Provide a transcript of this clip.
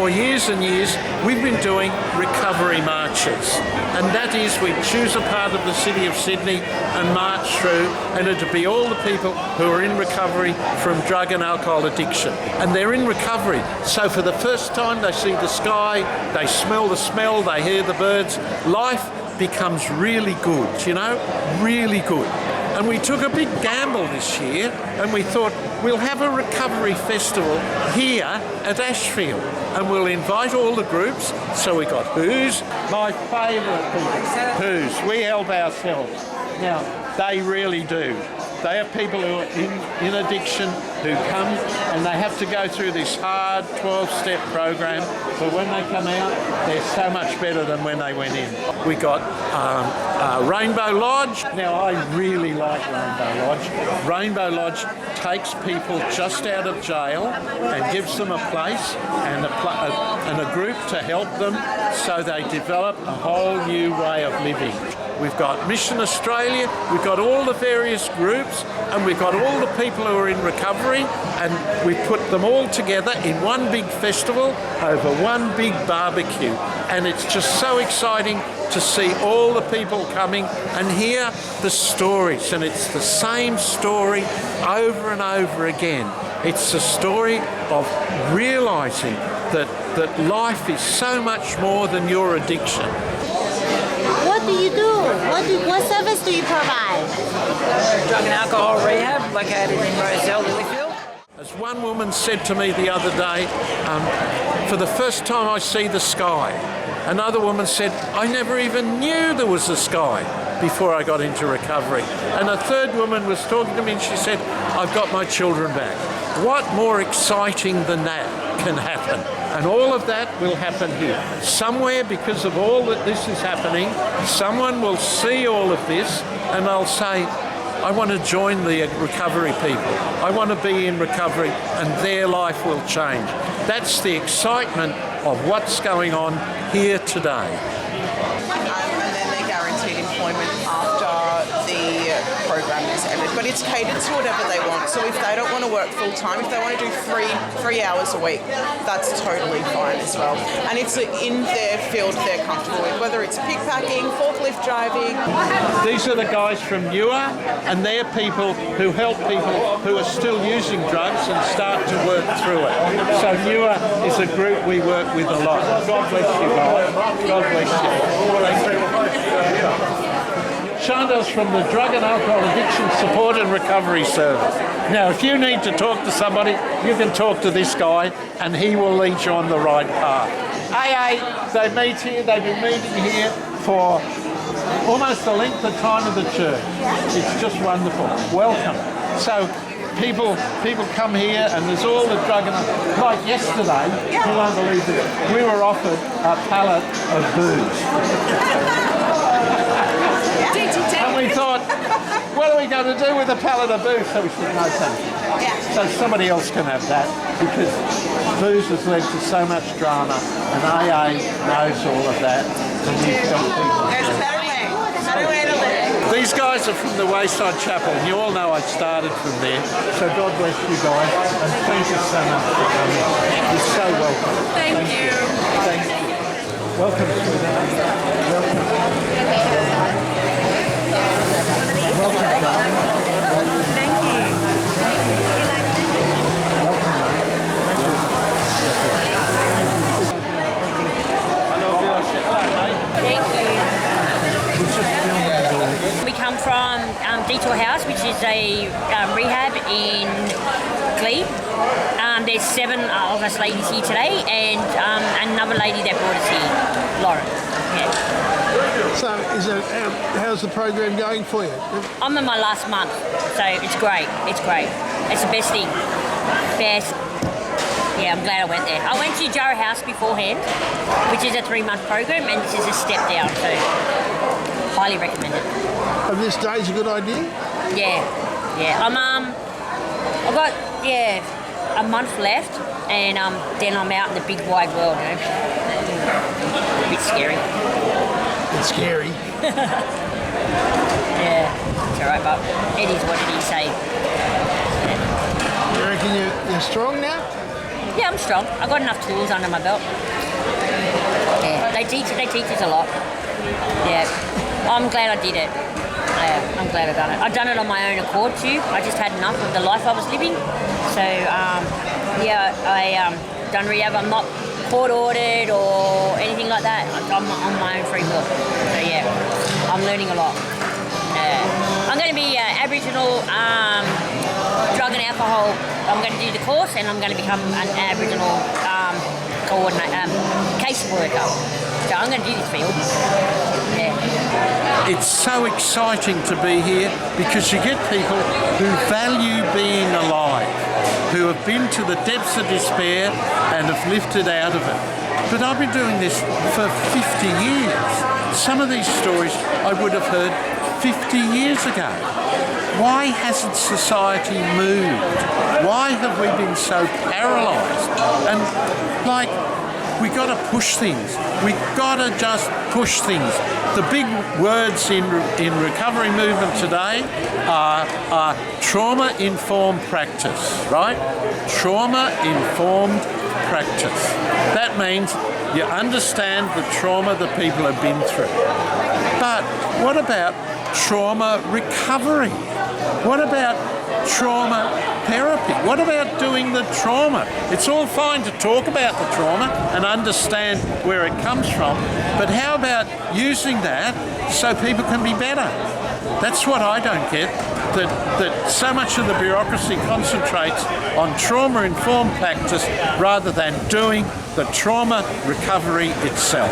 for years and years, we've been doing recovery marches. And that is, we choose a part of the city of Sydney and march through, and it'd be all the people who are in recovery from drug and alcohol addiction. And they're in recovery. So for the first time, they see the sky, they smell the smell, they hear the birds. Life becomes really good, you know, really good. And we took a big gamble this year and we thought we'll have a recovery festival here at Ashfield and we'll invite all the groups. So we got Who's, my favourite people, Who's. We help ourselves. Now, they really do. They are people who are in addiction who come and they have to go through this hard 12-step program, but when they come out, they're so much better than when they went in. We got Rainbow Lodge. Now, I really like Rainbow Lodge. Rainbow Lodge takes people just out of jail and gives them a place and a group to help them so they develop a whole new way of living. We've got Mission Australia, we've got all the various groups, and we've got all the people who are in recovery, and we put them all together in one big festival over one big barbecue. And it's just so exciting to see all the people coming and hear the stories, and it's the same story over and over again. It's the story of realising that life is so much more than your addiction. What do you do? What service do you provide? Drug and alcohol rehab located in Rozelle, Lilyfield. As one woman said to me the other day, for the first time I see the sky. Another woman said, I never even knew there was a sky before I got into recovery. And a third woman was talking to me and she said, I've got my children back. What more exciting than that can happen? And all of that will happen here. Somewhere, because of all that this is happening, someone will see all of this and they'll say, I want to join the recovery people. I want to be in recovery, and their life will change. That's the excitement of what's going on here today. And then they're guaranteed employment after the program is ended. But it's catered to whatever they want. So if they don't want to work full time, if they want to do three hours a week, that's totally fine as well. And it's in their field they're comfortable with, whether it's pickpacking, forklift driving. These are the guys from Newer, and they're people who help people who are still using drugs and start to work through it. So Newer is a group we work with a lot. God bless you guys. God bless you. Chantal's from the Drug and Alcohol Addiction Support and Recovery Service. Now, if you need to talk to somebody, you can talk to this guy and he will lead you on the right path. AA, they've been meeting here for almost the length of time of the church. It's just wonderful. Welcome. So people come here and there's all the drug and like yesterday, you won't believe it, we were offered a pallet of booze. And we thought, what are we going to do with a pallet of booze? So we said, no, thank you. So somebody else can have that, because booze has led to so much drama, and AA knows all of that. And we've got people. There's a better way to live. These guys are from the Wayside Chapel, and you all know I started from there. So God bless you guys, and thank you so much for coming. You're so welcome. Thank you. Thank you. Welcome, sweetheart. Welcome. Welcome, darling. Thank you. We come from Detour House, which is a rehab in Glebe. There's 7 of us ladies here today, and another lady that brought us here, Lauren. Yeah. So, how's the program going for you? I'm in my last month, so it's great. It's great. It's the best thing. Best. Yeah, I'm glad I went there. I went to Jarrah House beforehand, which is a 3-month program, and this is a step down, so highly recommend it. And this day's a good idea? Yeah. I've got a month left, and then I'm out in the big wide world. You know? A bit scary. It's scary. Yeah, it's all right, but it is what it is. Say. You reckon you're strong now? Yeah, I'm strong. I've got enough tools under my belt. Yeah, they teach us a lot. Yeah, I'm glad I did it. Yeah, I'm glad I done it. I've done it on my own accord too. I just had enough of the life I was living. So yeah, I done rehab. I'm not court ordered or anything like that. I'm on my own free will. So yeah, I'm learning a lot. I'm going to be Aboriginal drug and alcohol. I'm going to do the course and I'm going to become an Aboriginal case worker. So I'm going to do this field. Yeah. It's so exciting to be here because you get people who value being alive, who have been to the depths of despair and have lifted out of it. But I've been doing this for 50 years. Some of these stories I would have heard 50 years ago. Why hasn't society moved? Why have we been so paralysed? And like, we got to push things. We got to just push things. The big words in recovery movement today are trauma-informed practice, right? Trauma-informed practice. That means you understand the trauma that people have been through. But what about trauma recovery? What about trauma therapy? What about doing the trauma? It's all fine to talk about the trauma and understand where it comes from, but how about using that so people can be better? That's what I don't get, that so much of the bureaucracy concentrates on trauma-informed practice rather than doing the trauma recovery itself.